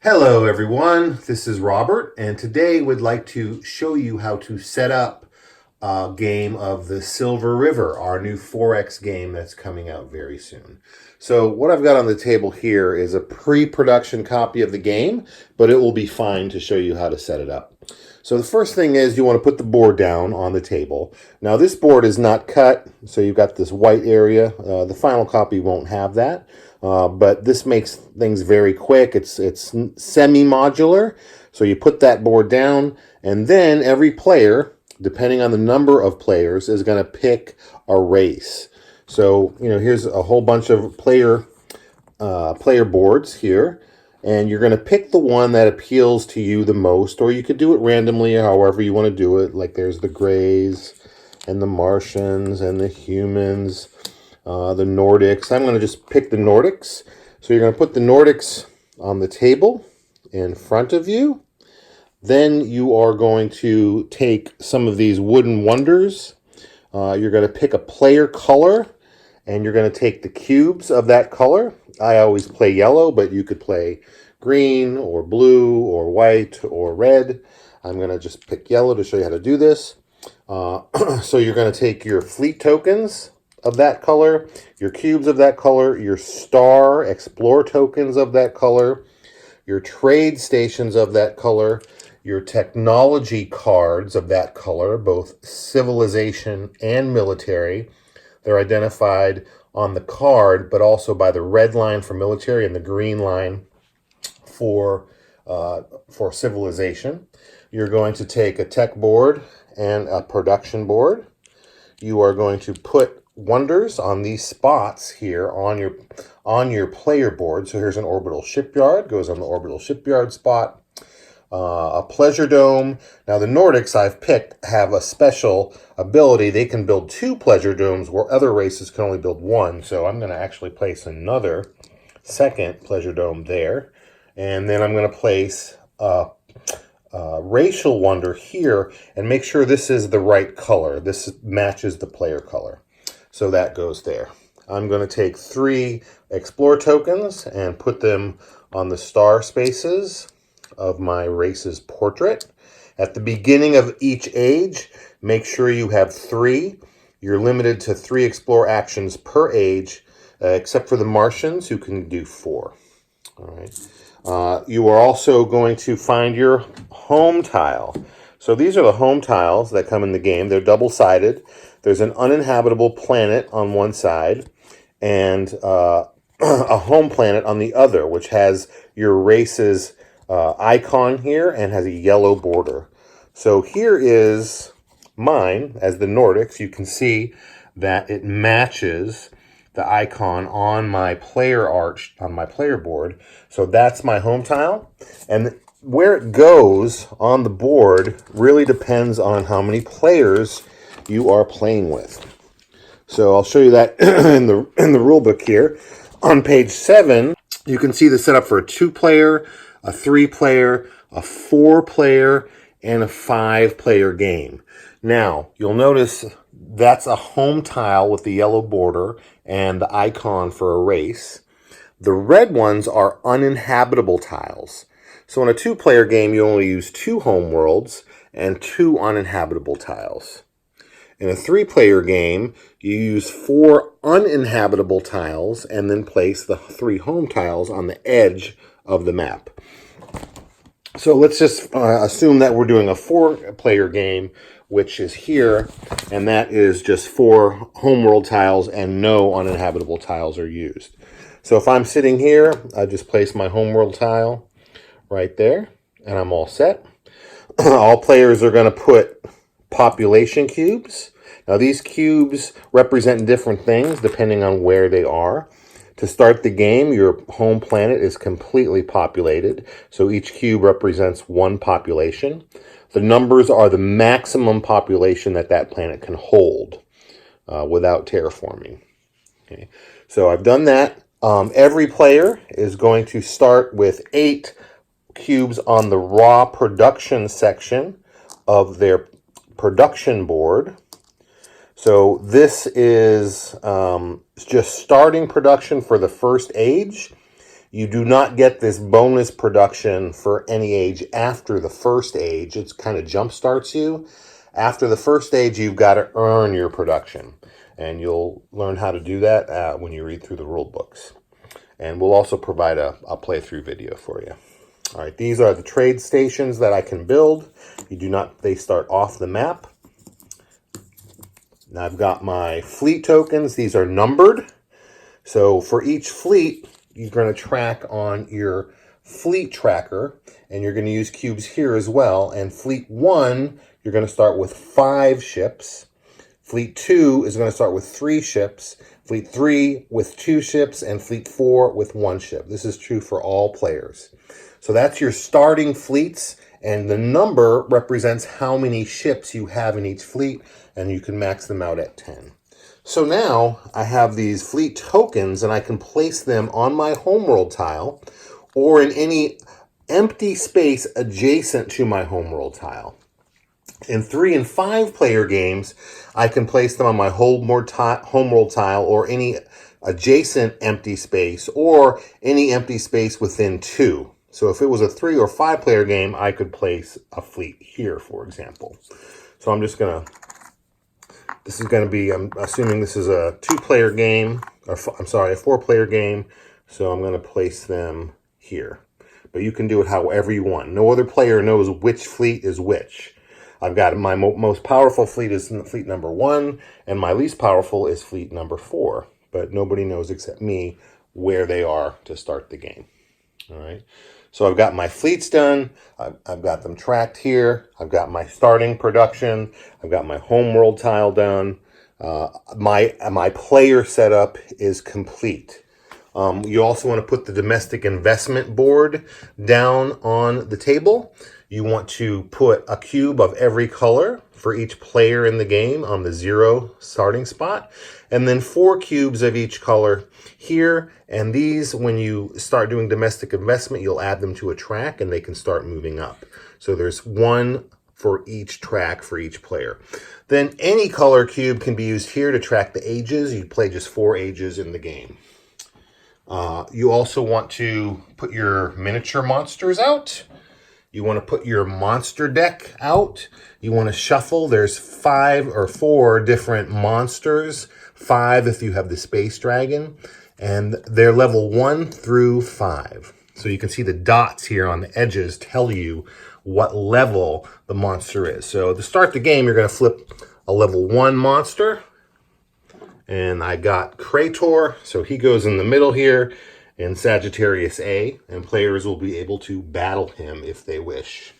Hello everyone, this is Robert, and today we'd like to show you how to set up a game of the Silver River, our new 4X game that's coming out very soon. So what I've got on the table here is a pre-production copy of the game, but it will be fine to show you how to set it up. So the first thing is you want to put the board down on the table. Now this board is not cut, so you've got this white area. The final copy won't have that. But this makes things very quick. It's semi-modular. So you put that board down, and then every player, depending on the number of players, is going to pick a race. So, here's a whole bunch of player boards here, and you're going to pick the one that appeals to you the most, or you could do it randomly, however you want to do it. Like there's the Greys, and the Martians, and the Humans, the Nordics. I'm going to just pick the Nordics. So you're going to put the Nordics on the table in front of you. Then you are going to take some of these wooden wonders. You're going to pick a player color, and you're going to take the cubes of that color. I always play yellow, but you could play green or blue or white or red. I'm going to just pick yellow to show you how to do this. So you're going to take your fleet tokens of that color, your cubes of that color, your star explore tokens of that color, your trade stations of that color, your technology cards of that color, both civilization and military. They're identified on the card, but also by the red line for military and the green line for civilization. You're going to take a tech board and a production board. You are going to put wonders on these spots here on your player board. So here's an orbital shipyard, goes on the orbital shipyard spot. A pleasure dome. Now the Nordics I've picked have a special ability. They can build 2 pleasure domes where other races can only build 1. So I'm going to actually place another second pleasure dome there. And then I'm going to place racial wonder here and make sure this is the right color. This matches the player color. So that goes there. I'm going to take 3 explore tokens and put them on the star spaces of my race's portrait. At the beginning of each age, make sure you have 3. You're limited to 3 explore actions per age, except for the Martians, who can do 4. All right. You are also going to find your home tile. So these are the home tiles that come in the game. They're double-sided. There's an uninhabitable planet on one side and a home planet on the other, which has your race's icon here and has a yellow border. So here is mine as the Nordics. You can see that it matches the icon on my player arch, on my player board. So that's my home tile. And where it goes on the board really depends on how many players you are playing with. So I'll show you that in the rule book here. On page 7, you can see the setup for a 2-player, a 3-player, a 4-player, and a 5-player game. Now, you'll notice that's a home tile with the yellow border and the icon for a race. The red ones are uninhabitable tiles. So in a 2-player game, you only use 2 home worlds and 2 uninhabitable tiles. In a 3-player game, you use 4 uninhabitable tiles and then place the 3 home tiles on the edge of the map. So let's just assume that we're doing a 4-player game, which is here, and that is just 4 homeworld tiles and no uninhabitable tiles are used. So if I'm sitting here, I just place my homeworld tile right there, and I'm all set. All players are going to put population cubes. Now these cubes represent different things depending on where they are. To start the game, your home planet is completely populated, so each cube represents 1 population. The numbers are the maximum population that that planet can hold without terraforming. Okay. So I've done that. Every player is going to start with 8 cubes on the raw production section of their production board. So this is just starting production for the first age. You do not get this bonus production for any age after the first age. It kind of jump starts you. After the first age, you've got to earn your production. And you'll learn how to do that when you read through the rule books. And we'll also provide a playthrough video for you. All right, these are the trade stations that I can build. They start off the map. Now I've got my fleet tokens. These are numbered. So for each fleet, you're going to track on your fleet tracker, and you're going to use cubes here as well. And fleet 1, you're going to start with 5 ships. Fleet 2 is going to start with 3 ships. Fleet 3 with 2 ships, and Fleet 4 with 1 ship. This is true for all players. So that's your starting fleets, and the number represents how many ships you have in each fleet, and you can max them out at 10. So now I have these fleet tokens, and I can place them on my homeworld tile or in any empty space adjacent to my homeworld tile. In 3 and 5 player games, I can place them on my homeworld tile or any adjacent empty space or any empty space within 2. So if it was a 3 or 5 player game, I could place a fleet here, for example. So I'm assuming this is a 2-player game, or a 4-player game. So I'm going to place them here. But you can do it however you want. No other player knows which fleet is which. I've got my most powerful fleet is fleet number 1, and my least powerful is fleet number 4. But nobody knows except me where they are to start the game. All right. So I've got my fleets done. I've got them tracked here. I've got my starting production. I've got my homeworld tile done. My player setup is complete. You also want to put the domestic investment board down on the table. You want to put a cube of every color for each player in the game on the 0 starting spot, and then 4 cubes of each color here. And these, when you start doing domestic investment, you'll add them to a track and they can start moving up. So there's 1 for each track for each player. Then any color cube can be used here to track the ages. You play just 4 ages in the game. You also want to put your miniature monsters out. You want to put your monster deck out. You want to shuffle. There's 5 or 4 different monsters. 5 if you have the Space Dragon. And they're level 1 through 5. So you can see the dots here on the edges tell you what level the monster is. So to start the game, you're going to flip a level 1 monster. And I got Krator, so he goes in the middle here in Sagittarius A, and players will be able to battle him if they wish.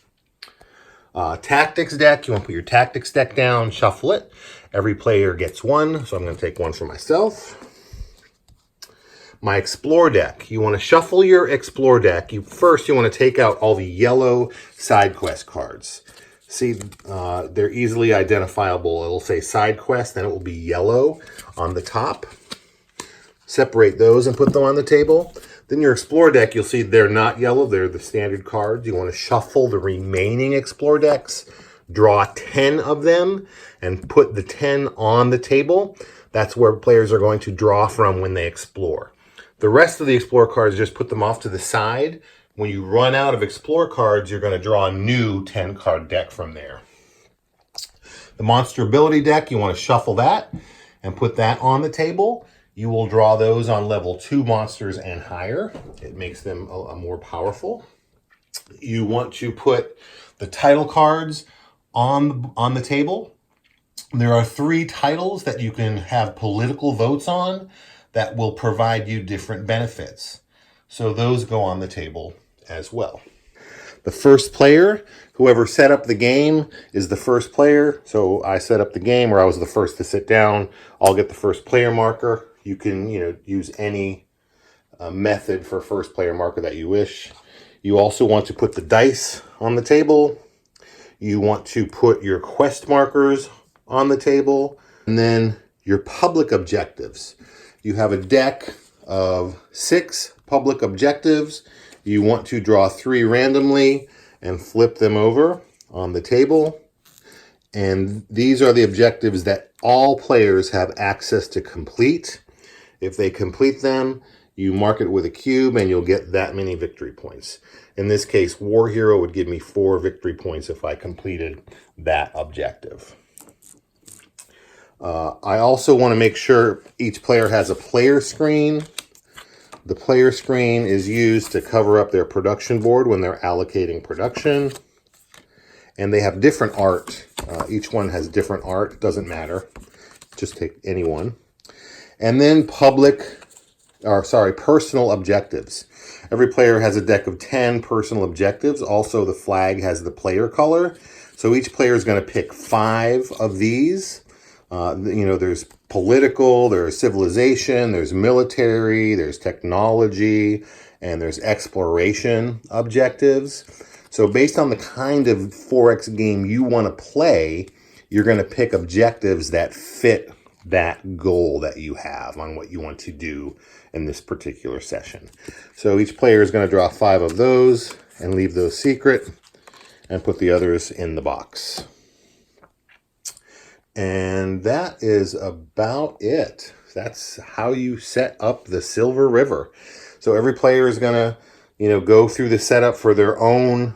Tactics deck, you want to put your tactics deck down, shuffle it. Every player gets 1, so I'm going to take 1 for myself. My Explore deck, you want to shuffle your Explore deck. First, you want to take out all the yellow side quest cards. See, they're easily identifiable. It'll say side quest, then it will be yellow on the top. Separate those and put them on the table. Then your Explore deck, you'll see they're not yellow. They're the standard cards. You want to shuffle the remaining Explore decks, draw 10 of them, and put the 10 on the table. That's where players are going to draw from when they explore. The rest of the Explore cards, just put them off to the side. When you run out of Explore cards, you're going to draw a new 10-card deck from there. The Monster Ability deck, you want to shuffle that and put that on the table. You will draw those on level 2 monsters and higher. It makes them a more powerful. You want to put the title cards on the table. There are 3 titles that you can have political votes on that will provide you different benefits. So those go on the table as well. The first player, whoever set up the game, is the first player. So I set up the game where I was the first to sit down. I'll get the first player marker. You can, use any method for first player marker that you wish. You also want to put the dice on the table. You want to put your quest markers on the table, and then your public objectives. You have a deck of 6 public objectives. You want to draw 3 randomly and flip them over on the table. And these are the objectives that all players have access to complete. If they complete them, you mark it with a cube and you'll get that many victory points. In this case, War Hero would give me 4 victory points if I completed that objective. I also want to make sure each player has a player screen. The player screen is used to cover up their production board when they're allocating production. And they have different art. Each one has different art. Doesn't matter. Just take any one. And then personal objectives. Every player has a deck of 10 personal objectives. Also, the flag has the player color. So each player is going to pick 5 of these. There's political, there's civilization, there's military, there's technology, and there's exploration objectives. So based on the kind of 4X game you want to play, you're going to pick objectives that fit that goal that you have on what you want to do in this particular session. So each player is going to draw 5 of those and leave those secret and put the others in the box. And that is about it. That's how you set up the Silver River. So every player is going to, go through the setup for their own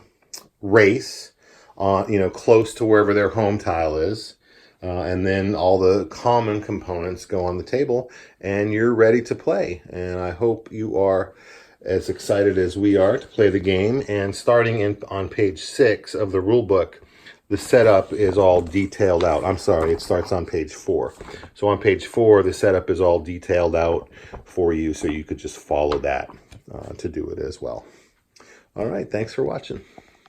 race, close to wherever their home tile is. And then all the common components go on the table and you're ready to play. And I hope you are as excited as we are to play the game. And starting on page 6 of the rule book, the setup is all detailed out. I'm sorry, it starts on page 4. So on page 4, the setup is all detailed out for you, so you could just follow that to do it as well. All right, thanks for watching.